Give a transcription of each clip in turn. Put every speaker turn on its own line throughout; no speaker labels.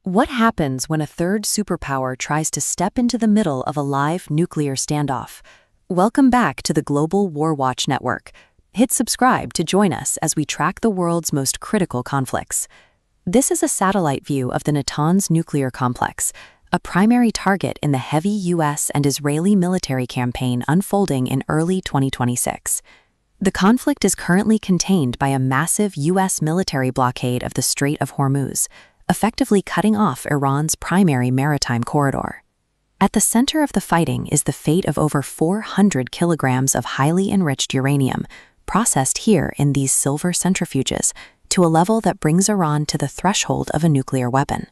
What happens when a third superpower tries to step into the middle of a live nuclear standoff? Welcome back to the Global War Watch Network. Hit subscribe to join us as we track the world's most critical conflicts. This is a satellite view of the Natanz nuclear complex, a primary target in the heavy U.S. and Israeli military campaign unfolding in early 2026. The conflict is currently contained by a massive U.S. military blockade of the Strait of Hormuz, effectively cutting off Iran's primary maritime corridor. At the center of the fighting is the fate of over 400 kilograms of highly enriched uranium, processed here in these silver centrifuges, to a level that brings Iran to the threshold of a nuclear weapon.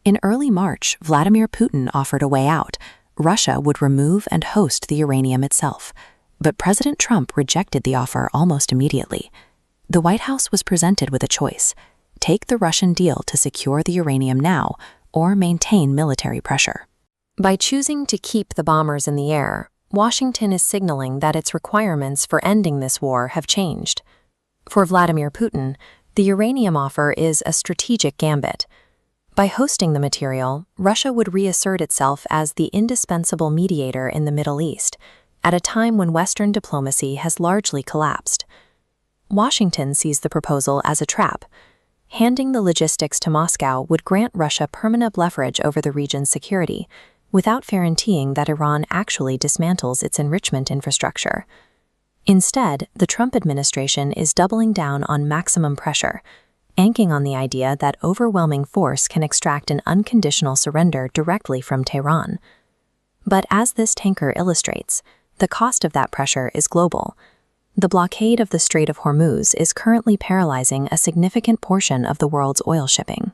In early March, Vladimir Putin offered a way out. Russia would remove and host the uranium itself. But President Trump rejected the offer almost immediately. The White House was presented with a choice: take the Russian deal to secure the uranium now, or maintain military pressure. By choosing to keep the bombers in the air, Washington is signaling that its requirements for ending this war have changed. For Vladimir Putin, the uranium offer is a strategic gambit. By hosting the material, Russia would reassert itself as the indispensable mediator in the Middle East, at a time when Western diplomacy has largely collapsed. Washington sees the proposal as a trap. Handing the logistics to Moscow would grant Russia permanent leverage over the region's security, without guaranteeing that Iran actually dismantles its enrichment infrastructure. Instead, the Trump administration is doubling down on maximum pressure, banking on the idea that overwhelming force can extract an unconditional surrender directly from Tehran. But as this tanker illustrates, the cost of that pressure is global. The blockade of the Strait of Hormuz is currently paralyzing a significant portion of the world's oil shipping.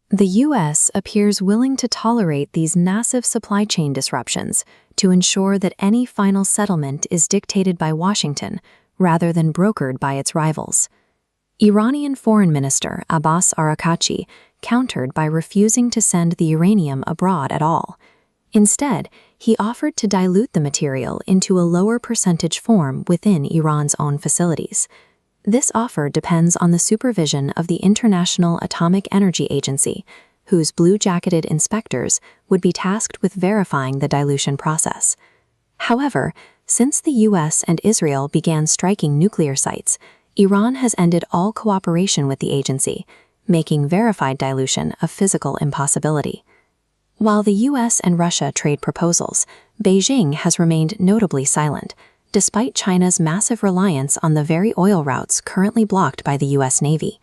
The U.S. appears willing to tolerate these massive supply chain disruptions to ensure that any final settlement is dictated by Washington rather than brokered by its rivals. Iranian Foreign Minister Abbas Araghchi countered by refusing to send the uranium abroad at all. Instead, he offered to dilute the material into a lower percentage form within Iran's own facilities. This offer depends on the supervision of the International Atomic Energy Agency, whose blue-jacketed inspectors would be tasked with verifying the dilution process. However, since the U.S. and Israel began striking nuclear sites, Iran has ended all cooperation with the agency, making verified dilution a physical impossibility. While the U.S. and Russia trade proposals, Beijing has remained notably silent, despite China's massive reliance on the very oil routes currently blocked by the U.S. Navy.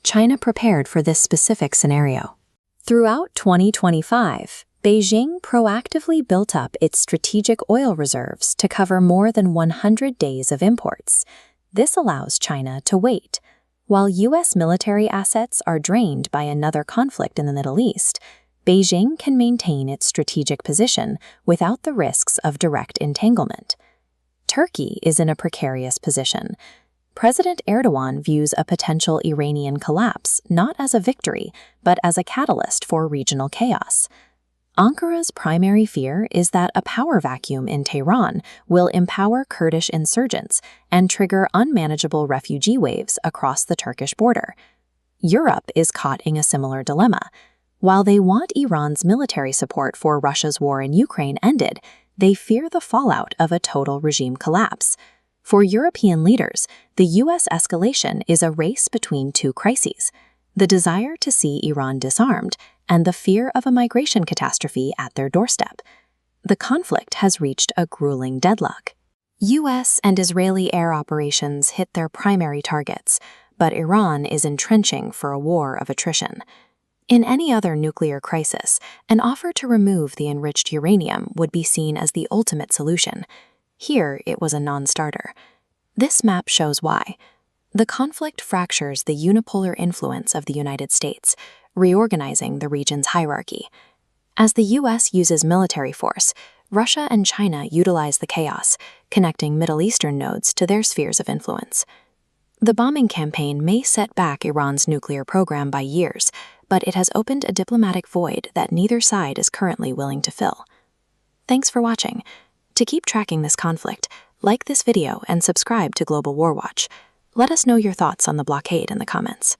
China prepared for this specific scenario. Throughout 2025, Beijing proactively built up its strategic oil reserves to cover more than 100 days of imports. This allows China to wait. While U.S. military assets are drained by another conflict in the Middle East, Beijing can maintain its strategic position without the risks of direct entanglement. Turkey is in a precarious position. President Erdogan views a potential Iranian collapse not as a victory, but as a catalyst for regional chaos. Ankara's primary fear is that a power vacuum in Tehran will empower Kurdish insurgents and trigger unmanageable refugee waves across the Turkish border. Europe is caught in a similar dilemma. While they want Iran's military support for Russia's war in Ukraine ended, they fear the fallout of a total regime collapse. For European leaders, the U.S. escalation is a race between two crises: the desire to see Iran disarmed and the fear of a migration catastrophe at their doorstep. The conflict has reached a grueling deadlock. U.S. and Israeli air operations hit their primary targets, but Iran is entrenching for a war of attrition. In any other nuclear crisis, an offer to remove the enriched uranium would be seen as the ultimate solution. Here, it was a non-starter. This map shows why. The conflict fractures the unipolar influence of the United States, reorganizing the region's hierarchy. As the U.S. uses military force, Russia and China utilize the chaos, connecting Middle Eastern nodes to their spheres of influence. The bombing campaign may set back Iran's nuclear program by years, but it has opened a diplomatic void that neither side is currently willing to fill. Thanks for watching. To keep tracking this conflict, like this video and subscribe to Global War Watch. Let us know your thoughts on the blockade in the comments.